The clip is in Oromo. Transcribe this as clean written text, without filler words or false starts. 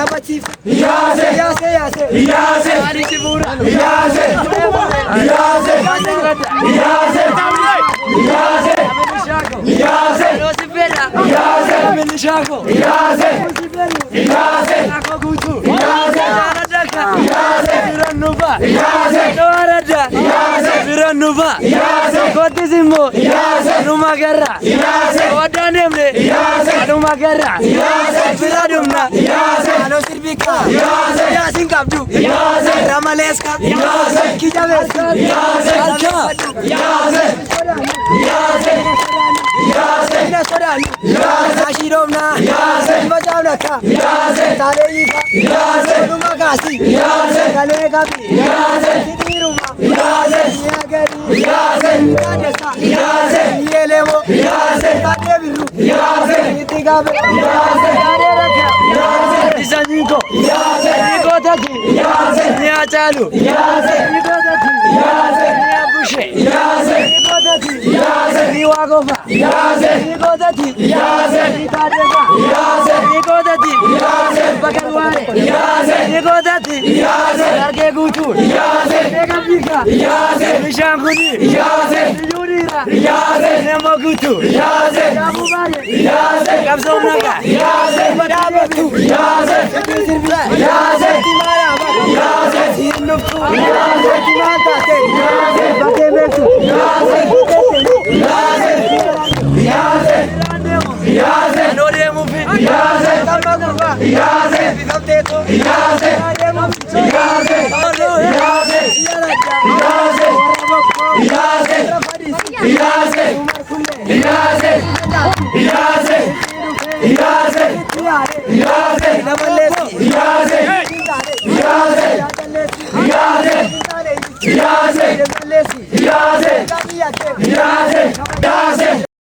Chief. Yase. Ali Chibura. Yase. Rosipera. Milishago. Nakogutu. Naradaka. Viranuba. Norada. Viranuba. Kotizimo. Numagara. Wadanemle. Numagara. Viradumna. Ano Sirbika. Yasin Kabdu. Ramaleska. Kijaveska. Alcha. Ashirovna. Bajavnaka. Tareika. Numagasi. Kalekabi. Sidiruma. Yagari. Kadesa. Yelevo. Kadeviru. Itigabe. Kareraka. Isaniko. Niko Taki. Niachalu. Niko Taki. Niabushe. Niko Taki. Niwagova. Niko Taki. Nikadeka. Niko Taki. Bakalware. Niko Taki. Large Gutur. Negapika. Nishanguni. Yurira. Nemogutu. Kabubare. Kabzomnaga. Badabatu. Sirbila. Timara. Sinufu. Timata. Bakemetu. Nodemu fi. Tamaguba. Bifamteto. Yase.